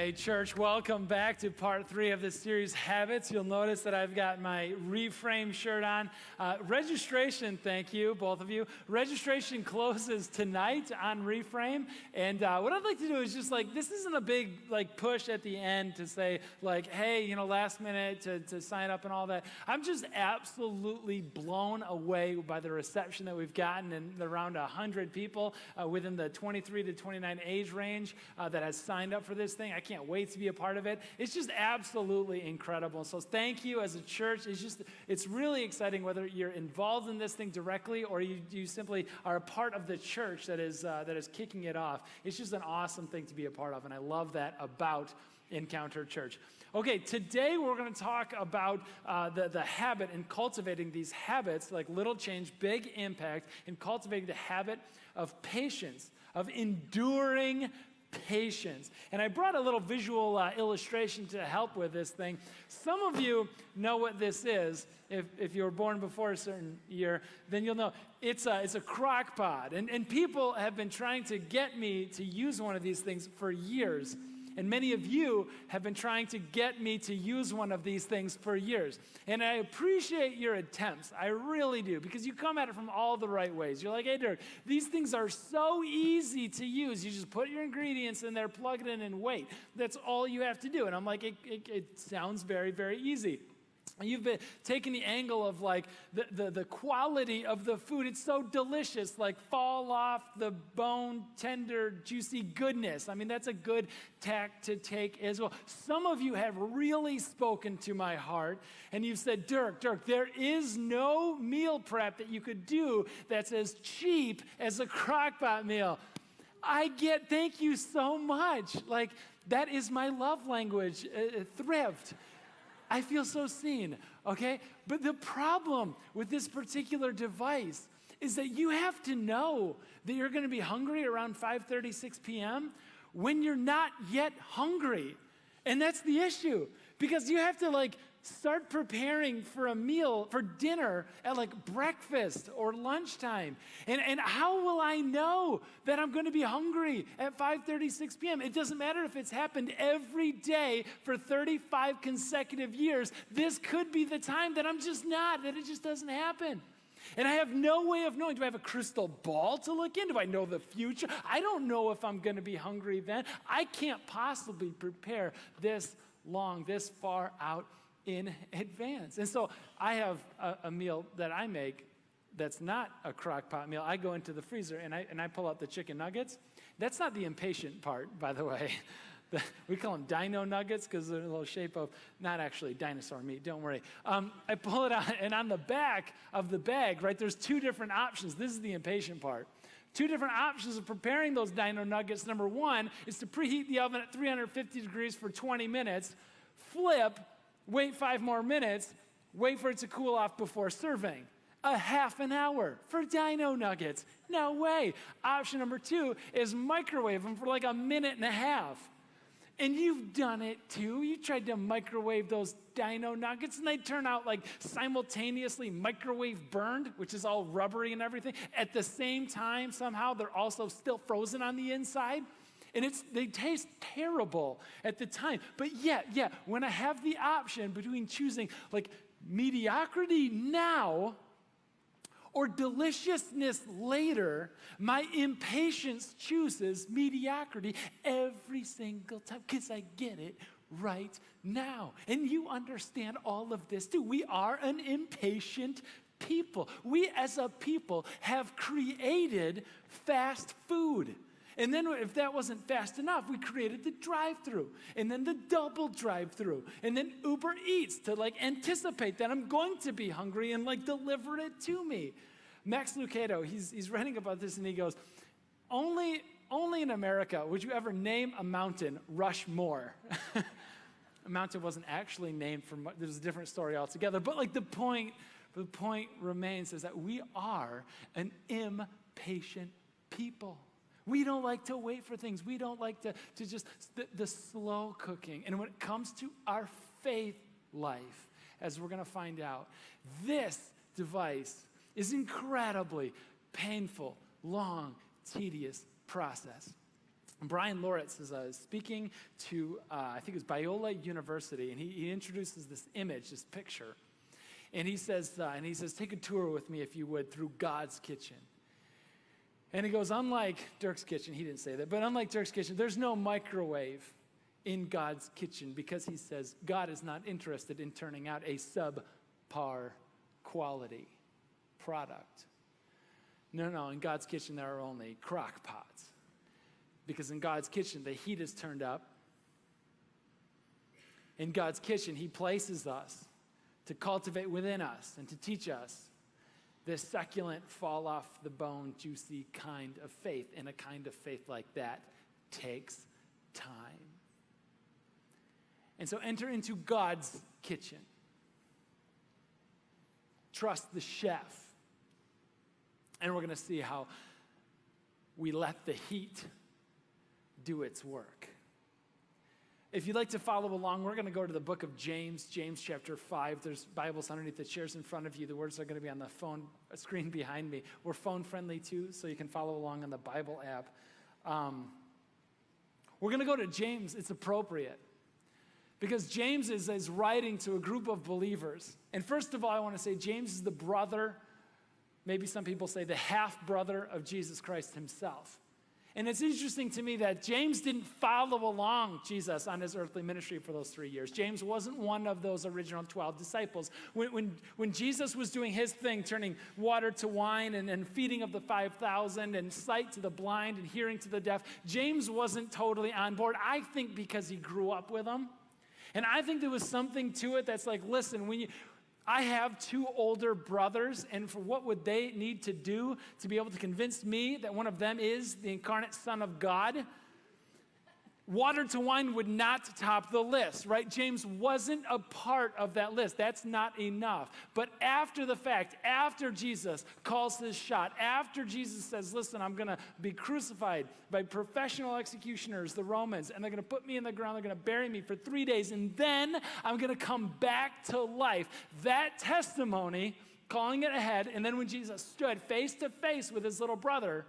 Hey, church, welcome back to part 3 of this series, Habits. You'll notice that I've got my Reframe shirt on. Registration, thank you, both of you. Registration closes tonight on Reframe. And what I'd like to do is just this isn't a big push at the end to say hey, last minute to sign up and all that. I'm just absolutely blown away by the reception that we've gotten, and around 100 people within the 23 to 29 age range that has signed up for this thing. I can't wait to be a part of it. It's just absolutely incredible. So thank you as a church. It's really exciting whether you're involved in this thing directly or you simply are a part of the church that is kicking it off. It's just an awesome thing to be a part of, and I love that about Encounter Church. Okay, today we're going to talk about the habit and cultivating these habits, like little change, big impact, and cultivating the habit of patience, of enduring patience. And I brought a little visual illustration to help with this thing. Some of you know what this is. If you were born before a certain year, then you'll know. It's a crock pot. And people have been trying to get me to use one of these things for years. And many of you have been trying to get me to use one of these things for years. And I appreciate your attempts. I really do, because you come at it from all the right ways. You're like, hey, Dirk, these things are so easy to use. You just put your ingredients in there, plug it in, and wait. That's all you have to do. And I'm like, it sounds very, very easy. You've been taking the angle of the quality of the food. It's so delicious, fall off the bone, tender, juicy goodness. I mean, that's a good tack to take as well. Some of you have really spoken to my heart, and you've said, Dirk, there is no meal prep that you could do that's as cheap as a crock-pot meal. Thank you so much. That is my love language, thrift. I feel so seen, okay? But the problem with this particular device is that you have to know that you're going to be hungry around 5:30, 6 p.m. when you're not yet hungry. And that's the issue, because you have to start preparing for a meal, for dinner at breakfast or lunchtime. And how will I know that I'm going to be hungry at 5:30, 6 p.m.? It doesn't matter if it's happened every day for 35 consecutive years. This could be the time that I'm just not, that it just doesn't happen. And I have no way of knowing. Do I have a crystal ball to look in? Do I know the future? I don't know if I'm going to be hungry then. I can't possibly prepare this far out in advance. And so I have a meal that I make that's not a crock pot meal. I go into the freezer and I pull out the chicken nuggets. That's not the impatient part, by the way. We call them dino nuggets because they're a little shape of, not actually dinosaur meat, don't worry. I pull it out, and on the back of the bag, right, there's 2 different options. This is the impatient part. 2 different options of preparing those dino nuggets. Number 1 is to preheat the oven at 350 degrees for 20 minutes, flip, wait 5 more minutes, wait for it to cool off before serving. A half an hour for dino nuggets. No way. Option number 2 is microwave them for a minute and a half. And you've done it too. You tried to microwave those dino nuggets and they turn out simultaneously microwave burned, which is all rubbery and everything. At the same time, somehow they're also still frozen on the inside. And they taste terrible at the time. But yeah, when I have the option between choosing mediocrity now or deliciousness later, my impatience chooses mediocrity every single time because I get it right now. And you understand all of this too. We are an impatient people. We as a people have created fast food. And then if that wasn't fast enough, we created the drive-thru, and then the double drive-thru, and then Uber Eats to anticipate that I'm going to be hungry and deliver it to me. Max Lucado, he's writing about this, and he goes, only in America would you ever name a mountain Rushmore. A mountain wasn't actually named for, there's a different story altogether, but the point remains is that we are an impatient people. We don't like to wait for things. We don't like to just, the slow cooking. And when it comes to our faith life, as we're going to find out, this device is incredibly painful, long, tedious process. Brian Loritz is speaking to, I think it's Biola University, and he introduces this image, this picture. And he says, take a tour with me, if you would, through God's kitchen. And he goes, unlike Dirk's kitchen, he didn't say that, but unlike Dirk's kitchen, there's no microwave in God's kitchen, because he says God is not interested in turning out a subpar quality product. No, in God's kitchen there are only crock pots. Because in God's kitchen, the heat is turned up. In God's kitchen, he places us to cultivate within us and to teach us this succulent, fall off the bone, juicy kind of faith. And a kind of faith like that takes time. And so enter into God's kitchen. Trust the chef. And we're going to see how we let the heat do its work. If you'd like to follow along, we're going to go to the book of James, James chapter 5. There's Bibles underneath the chairs in front of you. The words are going to be on the phone screen behind me. We're phone friendly too, so you can follow along on the Bible app. We're going to go to James. It's appropriate, because James is writing to a group of believers. And first of all, I want to say James is the brother, maybe some people say the half-brother of Jesus Christ himself. And it's interesting to me that James didn't follow along Jesus on his earthly ministry for those 3 years. James wasn't one of those original 12 disciples. When Jesus was doing his thing, turning water to wine and feeding of the 5,000 and sight to the blind and hearing to the deaf, James wasn't totally on board, I think because he grew up with them. And I think there was something to it that's like, listen, I have 2 older brothers, and for what would they need to do to be able to convince me that one of them is the incarnate Son of God? Water to wine would not top the list, right? James wasn't a part of that list. That's not enough. But after the fact, after Jesus calls his shot, after Jesus says, listen, I'm going to be crucified by professional executioners, the Romans, and they're going to put me in the ground, they're going to bury me for 3 days, and then I'm going to come back to life. That testimony, calling it ahead, and then when Jesus stood face to face with his little brother,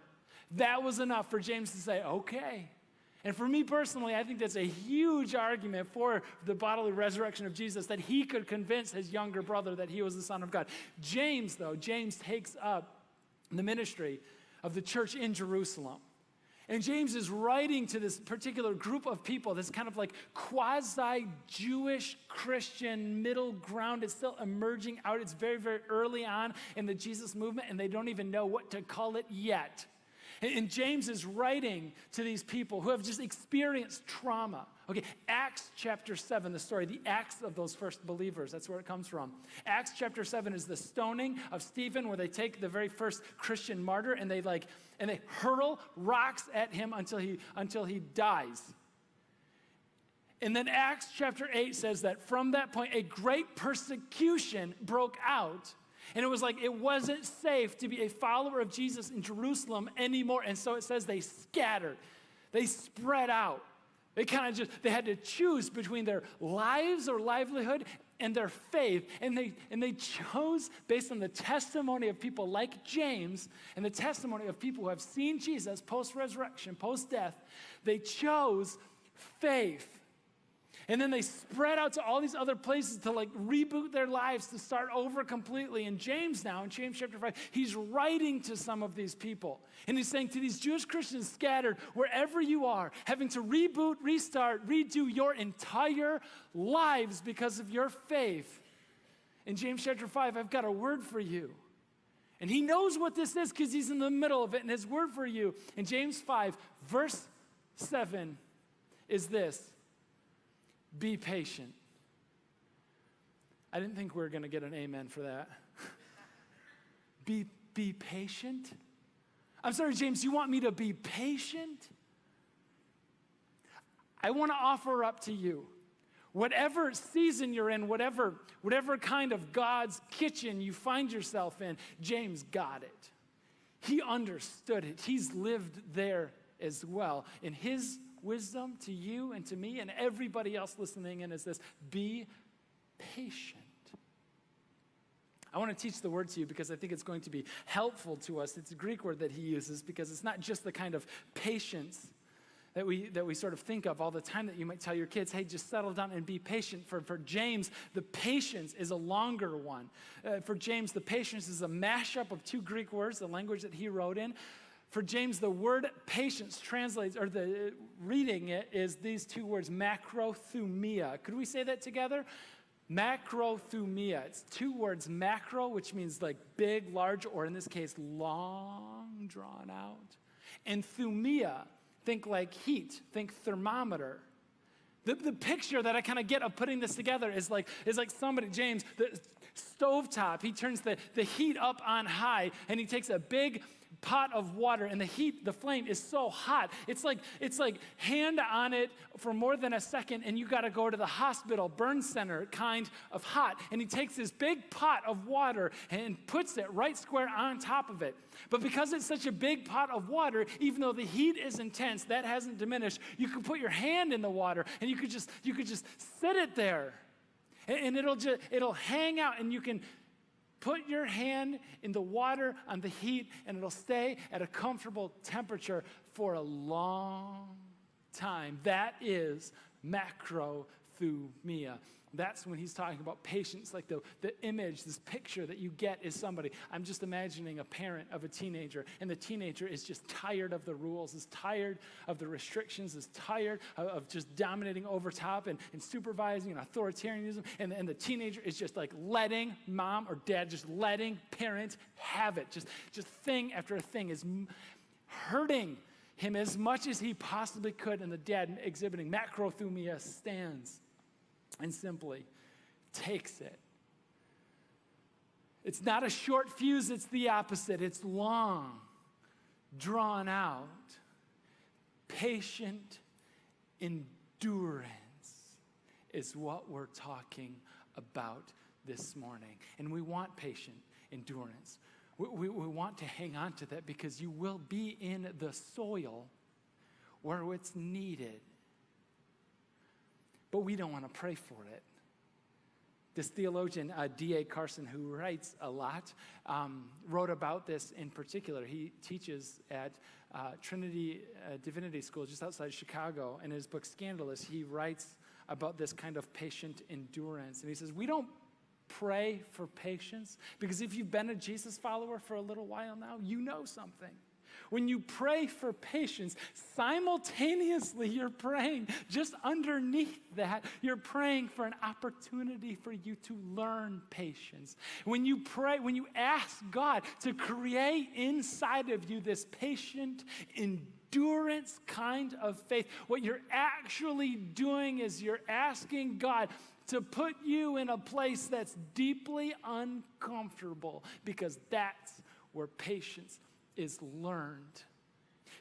that was enough for James to say, okay. And for me personally, I think that's a huge argument for the bodily resurrection of Jesus, that he could convince his younger brother that he was the Son of God. James takes up the ministry of the church in Jerusalem. And James is writing to this particular group of people, this kind of like quasi-Jewish Christian middle ground. It's still emerging out. It's very, very early on in the Jesus movement, and they don't even know what to call it yet. And James is writing to these people who have just experienced trauma. Okay, Acts chapter 7, the story, the Acts of those first believers, that's where it comes from. Acts chapter 7 is the stoning of Stephen, where they take the very first Christian martyr and they hurl rocks at him until he dies. And then Acts chapter 8 says that from that point, a great persecution broke out. And it was like it wasn't safe to be a follower of Jesus in Jerusalem anymore. And so it says they scattered. They spread out. They had to choose between their lives or livelihood and their faith. And they chose based on the testimony of people like James and the testimony of people who have seen Jesus post-resurrection, post-death. They chose faith. And then they spread out to all these other places to reboot their lives, to start over completely. And James now, in James chapter 5, he's writing to some of these people. And he's saying to these Jewish Christians scattered wherever you are, having to reboot, restart, redo your entire lives because of your faith. In James chapter 5, I've got a word for you. And he knows what this is because he's in the middle of it. And his word for you in James 5, verse 7 is this. Be patient. I didn't think we were going to get an amen for that. Be patient? I'm sorry, James, you want me to be patient? I want to offer up to you, whatever season you're in, whatever kind of God's kitchen you find yourself in, James got it. He understood it. He's lived there as well. In his wisdom to you and to me and everybody else listening in is this: be patient. I want to teach the word to you because I think it's going to be helpful to us. It's a Greek word that he uses because it's not just the kind of patience that we sort of think of all the time, that you might tell your kids, hey, just settle down and be patient. For James, the patience is a longer one. For James, the patience is a mashup of two Greek words, the language that he wrote in. For James, the word patience translates, or the reading it is these two words, macrothumia. Could we say that together? Macrothumia. It's two words, macro, which means like big, large, or in this case, long, drawn out. And thumia, think like heat, think thermometer. The picture that I kind of get of putting this together is like somebody, James, the stovetop, he turns the heat up on high, and he takes a big pot of water, and the flame is so hot. It's like hand on it for more than a second, and you got to go to the hospital, burn center kind of hot. And he takes this big pot of water and puts it right square on top of it. But because it's such a big pot of water, even though the heat is intense, that hasn't diminished. You can put your hand in the water, and you could just sit it there, and it'll hang out, and you can put your hand in the water on the heat, and it'll stay at a comfortable temperature for a long time. That is macrothumia. That's when he's talking about patience, like the image, this picture that you get is somebody. I'm just imagining a parent of a teenager, and the teenager is just tired of the rules, is tired of the restrictions, is tired of just dominating over top and supervising and authoritarianism, and the teenager is just like letting mom or dad, just letting parent have it. Just thing after thing is hurting him as much as he possibly could, and the dad exhibiting macrothumia stands and simply takes it. It's not a short fuse, it's the opposite. It's long, drawn out, patient endurance is what we're talking about this morning. And we want patient endurance. We want to hang on to that, because you will be in the soil where it's needed. But we don't want to pray for it. This theologian, D.A. Carson, who writes a lot, wrote about this in particular. He teaches at Trinity Divinity School just outside Chicago. In his book, Scandalous, he writes about this kind of patient endurance. And he says, we don't pray for patience, because if you've been a Jesus follower for a little while now, you know something. When you pray for patience, simultaneously you're praying, just underneath that, you're praying for an opportunity for you to learn patience. When you pray, when you ask God to create inside of you this patient endurance kind of faith, what you're actually doing is you're asking God to put you in a place that's deeply uncomfortable, because that's where patience is learned.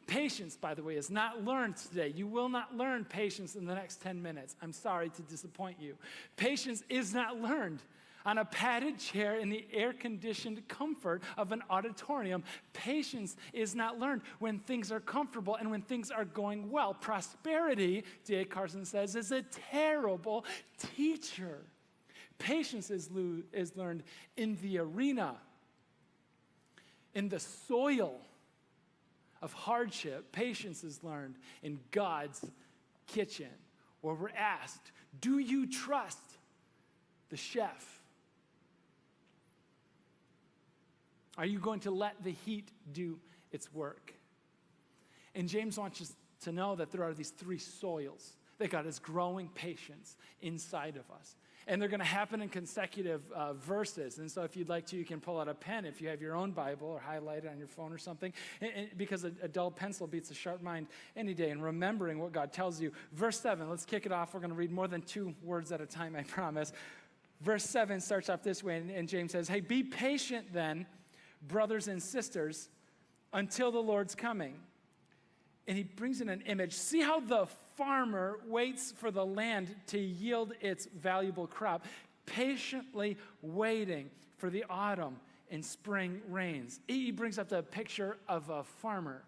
Patience, by the way, is not learned today. You will not learn patience in the next 10 minutes. I'm sorry to disappoint you. Patience is not learned on a padded chair in the air-conditioned comfort of an auditorium. Patience is not learned when things are comfortable and when things are going well. Prosperity, D.A. Carson says, is a terrible teacher. Patience is learned in the arena, in the soil of hardship. Patience is learned in God's kitchen, where we're asked, do you trust the chef? Are you going to let the heat do its work? And James wants us to know that there are these three soils that God is growing patience inside of us. And they're going to happen in consecutive verses. And so if you'd like to, you can pull out a pen if you have your own Bible, or highlight it on your phone or something, because a dull pencil beats a sharp mind any day. And remembering what God tells you. Verse 7, let's kick it off. We're going to read more than 2 words at a time, I promise. Verse 7 starts off this way, and James says, hey, be patient then, brothers and sisters, until the Lord's coming. And he brings in an image. See how the farmer waits for the land to yield its valuable crop, patiently waiting for the autumn and spring rains. He brings up the picture of a farmer.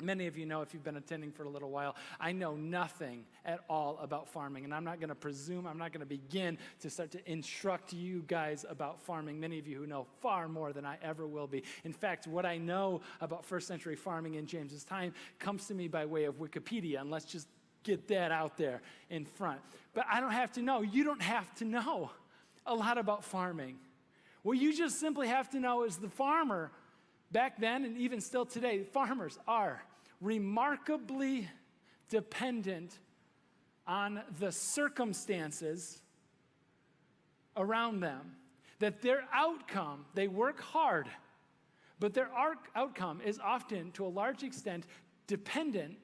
Many of you know, if you've been attending for a little while, I know nothing at all about farming, and I'm not going to presume, I'm not going to begin to start to instruct you guys about farming. Many of you who know far more than I ever will be. In fact, what I know about first century farming in James's time comes to me by way of Wikipedia, and let's just get that out there in front. But I don't have to know. You don't have to know a lot about farming. What you just simply have to know is the farmer. Back then, and even still today, farmers are remarkably dependent on the circumstances around them. That their outcome, they work hard, but their outcome is often, to a large extent, dependent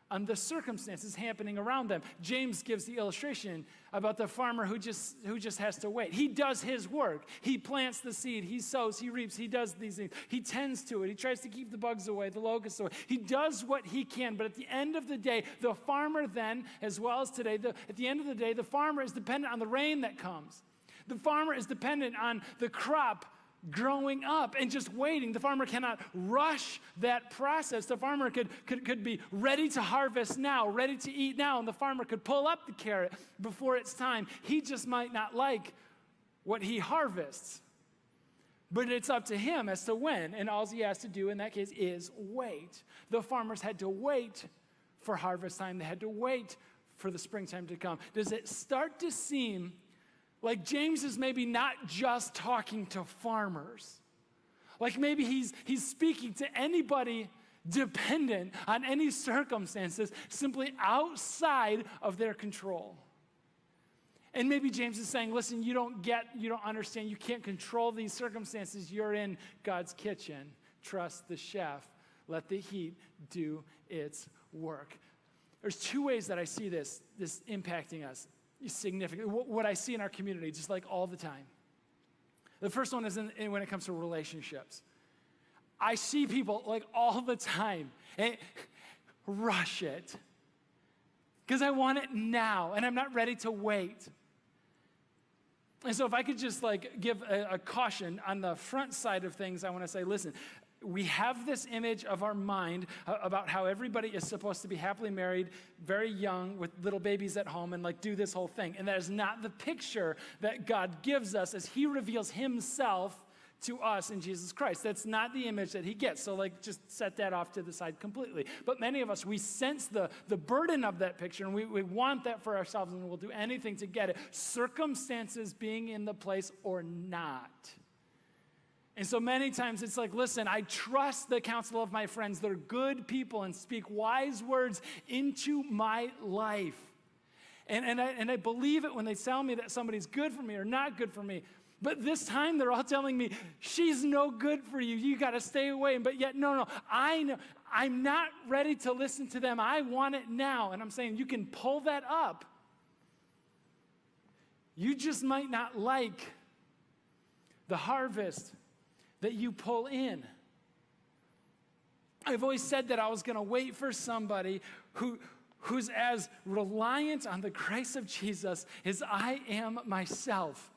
on the circumstances happening around them. James gives the illustration about the farmer who just has to wait. He does his work. He plants the seed. He sows. He reaps. He does these things. He tends to it. He tries to keep the bugs away, the locusts away. He does what he can. But at the end of the day, the farmer then, as well as today, at the end of the day, the farmer is dependent on the rain that comes. The farmer is dependent on the crop growing up and just waiting. The farmer cannot rush that process. The farmer could be ready to harvest now, ready to eat now, and the farmer could pull up the carrot before it's time. He just might not like what he harvests. But it's up to him as to when, and all he has to do in that case is wait. The farmers had to wait for harvest time. They had to wait for the springtime to come. Does it start to seem like James is maybe not just talking to farmers? Like maybe he's speaking to anybody dependent on any circumstances simply outside of their control. And maybe James is saying, listen, you don't understand, you can't control these circumstances. You're in God's kitchen. Trust the chef. Let the heat do its work. There's two ways that I see this impacting us significantly. What I see in our community, just like all the time. The first one is when it comes to relationships. I see people like all the time rush it because I want it now and I'm not ready to wait. And so if I could just like give a caution on the front side of things, I want to say, listen, we have this image of our mind about how everybody is supposed to be happily married, very young, with little babies at home, and like do this whole thing. And that is not the picture that God gives us as he reveals himself to us in Jesus Christ. That's not the image that he gets. So like just set that off to the side completely. But many of us, we sense the burden of that picture, and we want that for ourselves, and we'll do anything to get it. Circumstances being in the place or not. And so many times it's like, listen, I trust the counsel of my friends. They're good people and speak wise words into my life. And I believe it when they tell me that somebody's good for me or not good for me. But this time they're all telling me, she's no good for you. You got to stay away. But yet, no, I know. I'm not ready to listen to them. I want it now. And I'm saying you can pull that up. You just might not like the harvest that you pull in. I've always said that I was going to wait for somebody who's as reliant on the grace of Jesus as I am myself.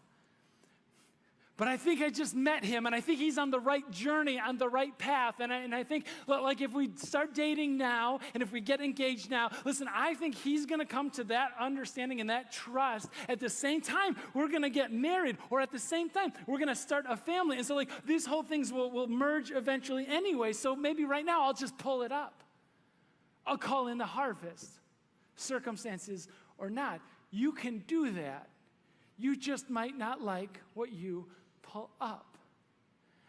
But I think I just met him, and I think he's on the right journey, on the right path. And I think, like, if we start dating now, and if we get engaged now, listen, I think he's going to come to that understanding and that trust. At the same time, we're going to get married, or at the same time, we're going to start a family. And so, like, these whole things will merge eventually anyway. So maybe right now I'll just pull it up. I'll call in the harvest, circumstances or not. You can do that. You just might not like what you pull up.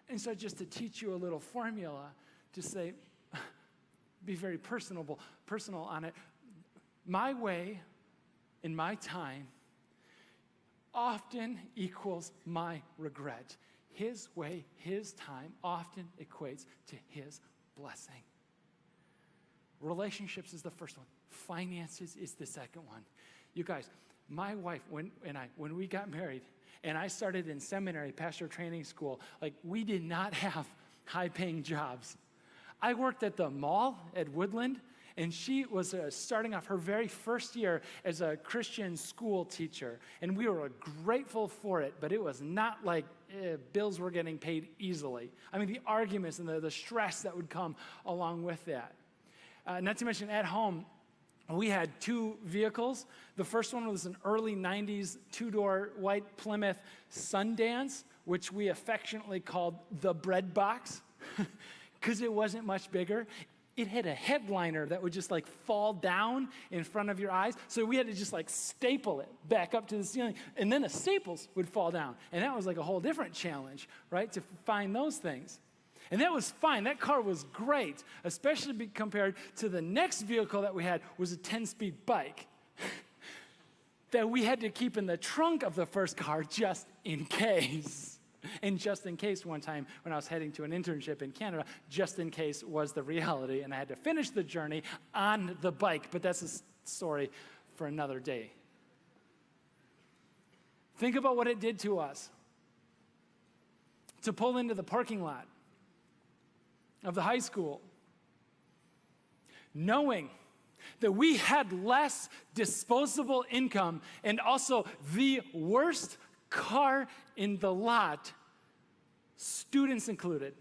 And so just to teach you a little formula to say, be very personal on it. My way in my time often equals my regret. His way, his time often equates to his blessing. Relationships is the first one. Finances is the second one. You guys, my wife, when we got married, and I started in seminary, pastor training school, like we did not have high-paying jobs. I worked at the mall at Woodland, and she was starting off her very first year as a Christian school teacher, and we were grateful for it, but it was not like bills were getting paid easily. I mean, the arguments and the stress that would come along with that. Not to mention at home, we had 2 vehicles. The first one was an early 90s 2-door white Plymouth Sundance, which we affectionately called the bread box because it wasn't much bigger. It had a headliner that would just like fall down in front of your eyes. So we had to just like staple it back up to the ceiling. And then the staples would fall down. And that was like a whole different challenge, right, to find those things. And that was fine. That car was great, especially compared to the next vehicle that we had was a 10-speed bike that we had to keep in the trunk of the first car just in case. And just in case one time when I was heading to an internship in Canada, just in case was the reality, and I had to finish the journey on the bike. But that's a story for another day. Think about what it did to us to pull into the parking lot of the high school, knowing that we had less disposable income and also the worst car in the lot, students included.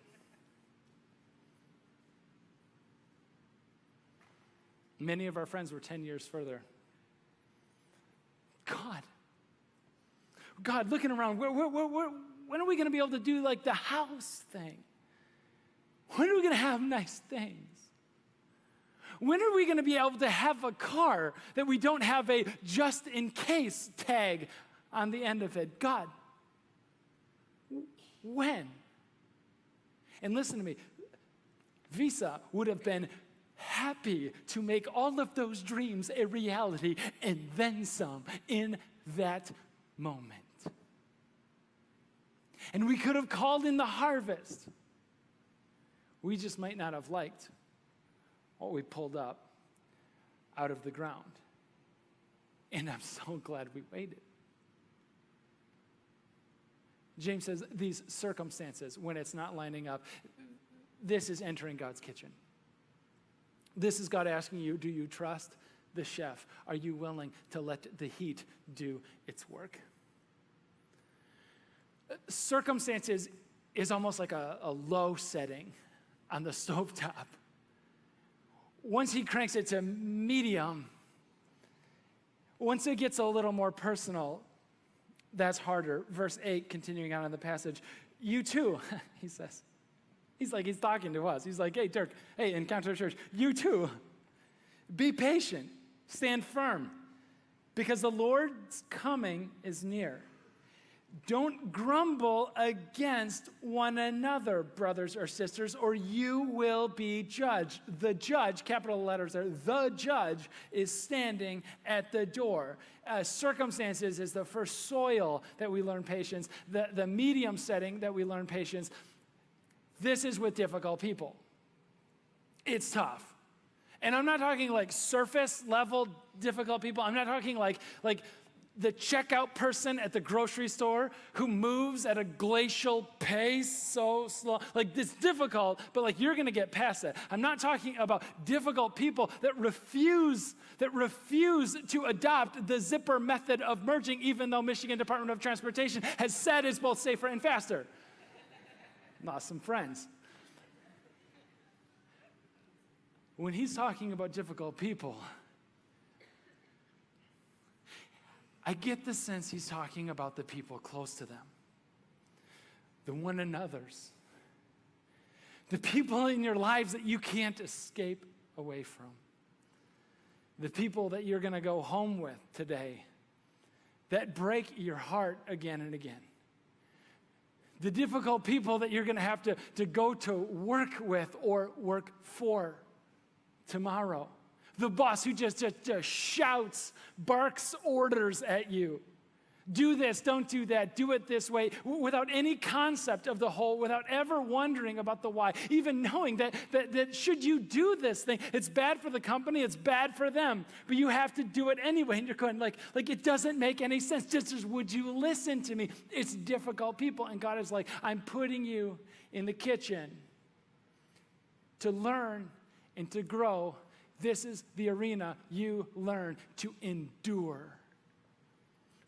Many of our friends were 10 years further. God, looking around, when are we going to be able to do like the house thing? When are we going to have nice things? When are we going to be able to have a car that we don't have a just in case tag on the end of it? God, when? And listen to me, Visa would have been happy to make all of those dreams a reality and then some in that moment. And we could have called in the harvest. We just might not have liked what we pulled up out of the ground. And I'm so glad we waited. James says these circumstances, when it's not lining up, this is entering God's kitchen. This is God asking you, do you trust the chef? Are you willing to let the heat do its work? Circumstances is almost like a low setting on the stovetop. Once he cranks it to medium, once it gets a little more personal, that's harder. Verse 8, continuing on in the passage, you too, he says. He's talking to us. He's like, hey, Dirk, hey, Encounter Church, you too, be patient, stand firm, because the Lord's coming is near. Don't grumble against one another, brothers or sisters, or you will be judged. The judge, capital letters there, the judge is standing at the door. Circumstances is the first soil that we learn patience, the medium setting that we learn patience. This is with difficult people. It's tough. And I'm not talking like surface level difficult people. I'm not talking like the checkout person at the grocery store who moves at a glacial pace so slow. Like, it's difficult, but like you're gonna get past it. I'm not talking about difficult people that refuse to adopt the zipper method of merging, even though Michigan Department of Transportation has said it's both safer and faster. Lost some friends. When he's talking about difficult people, I get the sense he's talking about the people close to them, the one another's, the people in your lives that you can't escape away from, the people that you're going to go home with today that break your heart again and again, the difficult people that you're going to have to go to work with or work for tomorrow. The boss who just shouts, barks orders at you. Do this, don't do that, do it this way, without any concept of the whole, without ever wondering about the why, even knowing that should you do this thing, it's bad for the company, it's bad for them, but you have to do it anyway, and you're going like it doesn't make any sense. Just as, would you listen to me? It's difficult people, and God is like, I'm putting you in the kitchen to learn and to grow. This is the arena you learn to endure.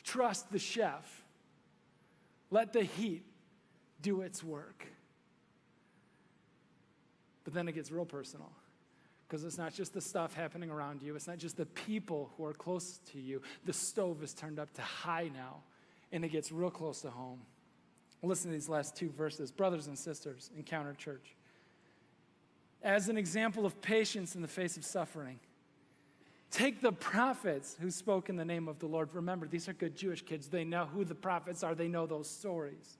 Trust the chef. Let the heat do its work. But then it gets real personal. Because it's not just the stuff happening around you. It's not just the people who are close to you. The stove is turned up to high now, and it gets real close to home. Listen to these last two verses. Brothers and sisters, Encounter Church. As an example of patience in the face of suffering, take the prophets who spoke in the name of the Lord. Remember, these are good Jewish kids. They know who the prophets are. They know those stories.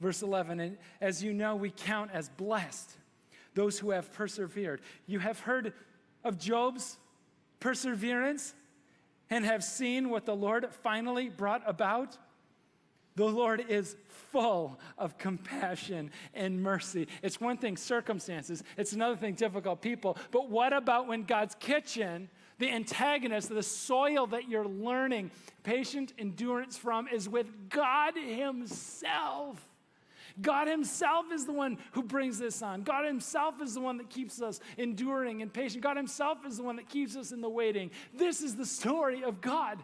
Verse 11, and as you know, we count as blessed those who have persevered. You have heard of Job's perseverance and have seen what the Lord finally brought about. The Lord is full of compassion and mercy. It's one thing, circumstances. It's another thing, difficult people. But what about when God's kitchen, the antagonist, the soil that you're learning patient endurance from is with God himself? God himself is the one who brings this on. God himself is the one that keeps us enduring and patient. God himself is the one that keeps us in the waiting. This is the story of God.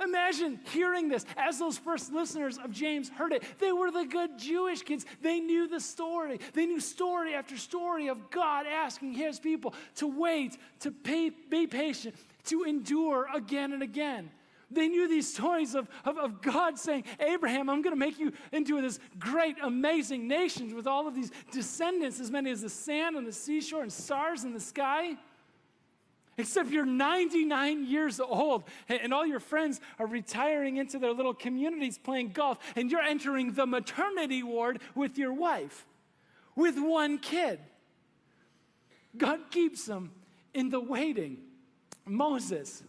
Imagine hearing this as those first listeners of James heard it. They were the good Jewish kids. They knew the story. They knew story after story of God asking his people to wait, to be patient, to endure again and again. They knew these stories of God saying, Abraham, I'm going to make you into this great, amazing nation with all of these descendants, as many as the sand on the seashore and stars in the sky. Except you're 99 years old, and all your friends are retiring into their little communities playing golf, and you're entering the maternity ward with your wife, with one kid. God keeps them in the waiting. Moses,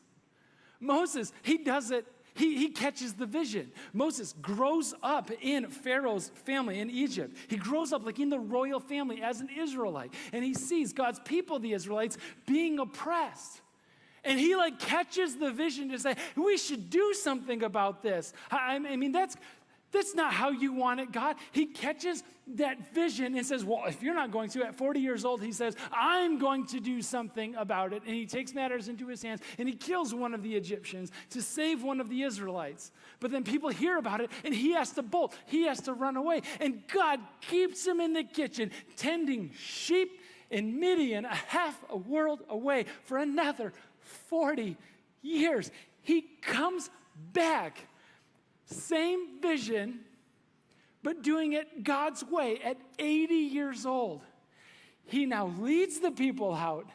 he does it. He catches the vision. Moses grows up in Pharaoh's family in Egypt. He grows up like in the royal family as an Israelite. And he sees God's people, the Israelites, being oppressed. And he catches the vision to say, we should do something about this. I mean, that's not how you want it, God. He catches that vision and says, well, if you're not going to, at 40 years old, he says, I'm going to do something about it. And he takes matters into his hands and he kills one of the Egyptians to save one of the Israelites. But then people hear about it and he has to bolt. He has to run away. And God keeps him in the kitchen tending sheep in Midian, a half a world away, for another 40 years. He comes back. Same vision, but doing it God's way at 80 years old. He now leads the people out,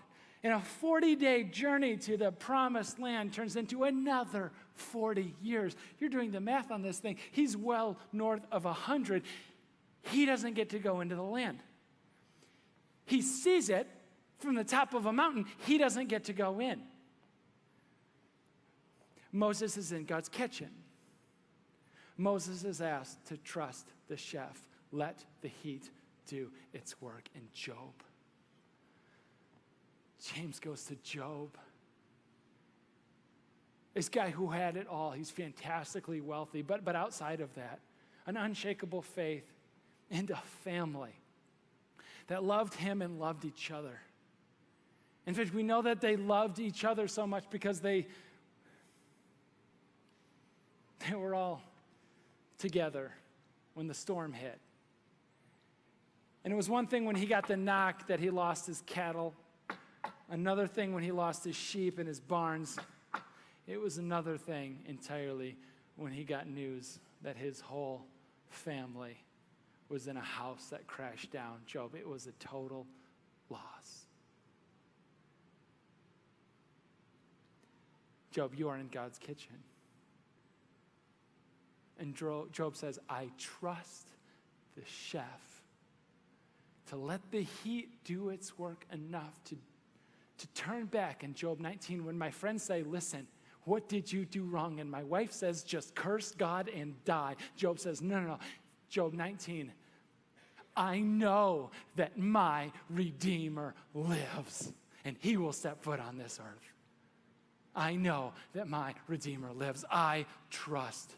and a 40-day journey to the promised land turns into another 40 years. You're doing the math on this thing. He's well north of 100. He doesn't get to go into the land. He sees it from the top of a mountain. He doesn't get to go in. Moses is in God's kitchen. Moses is asked to trust the chef. Let the heat do its work in Job. James goes to Job. This guy who had it all. He's fantastically wealthy, but outside of that, an unshakable faith and a family that loved him and loved each other. In fact, we know that they loved each other so much because they were all together when the storm hit. And it was one thing when he got the knock that he lost his cattle, another thing when he lost his sheep and his barns. It was another thing entirely when he got news that his whole family was in a house that crashed down. Job, it was a total loss. Job, you are in God's kitchen. And Job says, I trust the chef to let the heat do its work enough to turn back. In Job 19, when my friends say, listen, what did you do wrong? And my wife says, just curse God and die. Job says, no. Job 19, I know that my Redeemer lives and he will step foot on this earth. I know that my Redeemer lives. I trust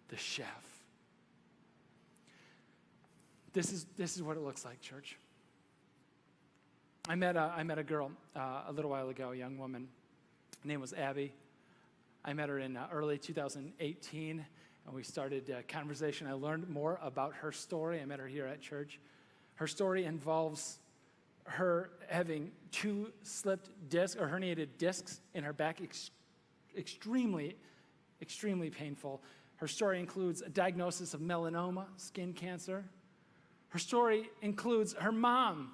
the chef. This is what it looks like, church. I met a girl a little while ago, a young woman. Her name was Abby. I met her in early 2018, and we started a conversation. I learned more about her story. I met her here at church. Her story involves her having 2 slipped discs or herniated discs in her back, extremely painful. Her story includes a diagnosis of melanoma, skin cancer. Her story includes her mom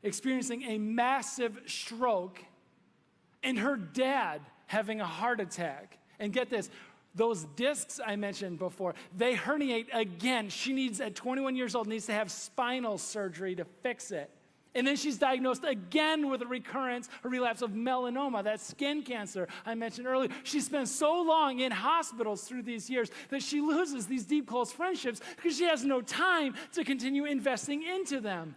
experiencing a massive stroke and her dad having a heart attack. And get this, those discs I mentioned before, they herniate again. She needs, at 21 years old, needs to have spinal surgery to fix it. And then she's diagnosed again with a recurrence, a relapse of melanoma, that skin cancer I mentioned earlier. She spends so long in hospitals through these years that she loses these deep, close friendships because she has no time to continue investing into them.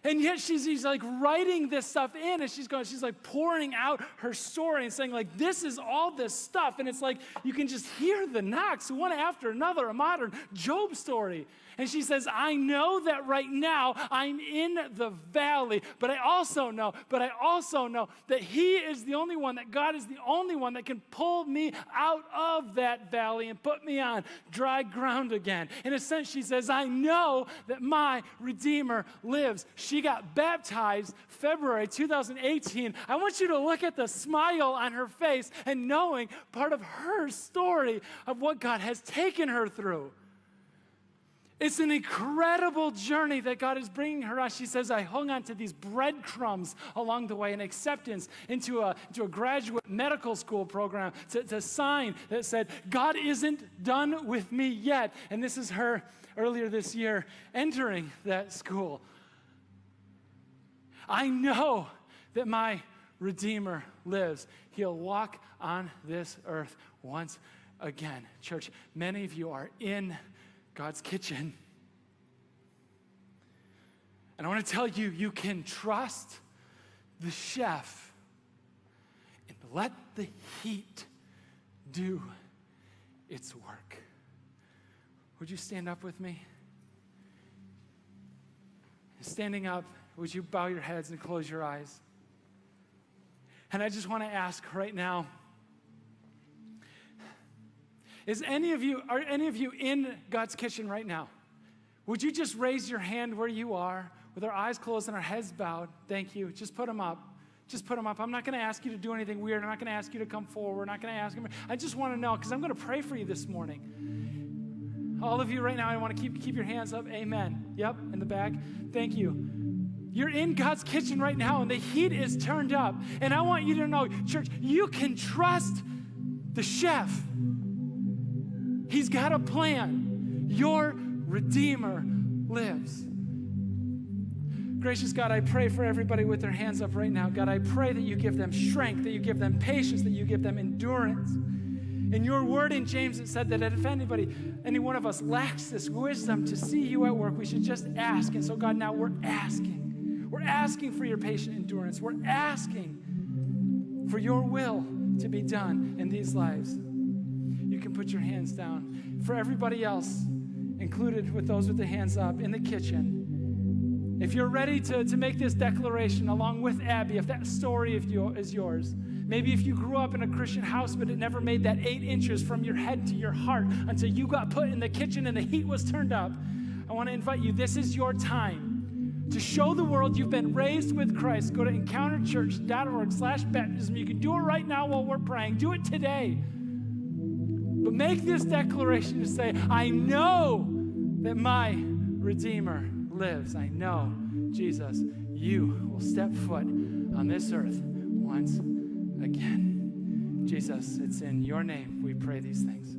And yet she's like writing this stuff in, and she's like pouring out her story and saying like, this is all this stuff. And it's like, you can just hear the knocks one after another, a modern Job story. And she says, I know that right now I'm in the valley, but I also know that He is the only one, that God is the only one that can pull me out of that valley and put me on dry ground again. In a sense, she says, I know that my Redeemer lives. She got baptized February 2018. I want you to look at the smile on her face and knowing part of her story of what God has taken her through. It's an incredible journey that God is bringing her on. She says, I hung on to these breadcrumbs along the way, an acceptance into a graduate medical school program to sign that said, God isn't done with me yet. And this is her earlier this year entering that school. I know that my Redeemer lives. He'll walk on this earth once again. Church, many of you are in God's kitchen. And I want to tell you, you can trust the chef and let the heat do its work. Would you stand up with me? Standing up, would you bow your heads and close your eyes? And I just want to ask right now, are any of you in God's kitchen right now? Would you just raise your hand where you are with our eyes closed and our heads bowed? Thank you. Just put them up. Just put them up. I'm not going to ask you to do anything weird. I'm not going to ask you to come forward. I'm not going to ask you. I just want to know, because I'm going to pray for you this morning. All of you right now, I want to keep your hands up. Amen. Yep, in the back. Thank you. You're in God's kitchen right now, and the heat is turned up. And I want you to know, church, you can trust the chef. He's got a plan. Your Redeemer lives. Gracious God, I pray for everybody with their hands up right now. God, I pray that you give them strength, that you give them patience, that you give them endurance. In your word in James, it said that if any one of us lacks this wisdom to see you at work, we should just ask. And so, God, now we're asking. We're asking for your patient endurance. We're asking for your will to be done in these lives. You can put your hands down. For everybody else, included with those with the hands up in the kitchen, if you're ready to make this declaration along with Abby, if that story is yours, maybe if you grew up in a Christian house but it never made that 8 inches from your head to your heart until you got put in the kitchen and the heat was turned up, I want to invite you, this is your time to show the world you've been raised with Christ. Go to encounterchurch.org/baptism. You can do it right now while we're praying. Do it today. But make this declaration to say, I know that my Redeemer lives. I know, Jesus, you will step foot on this earth once again. Jesus, it's in your name we pray these things.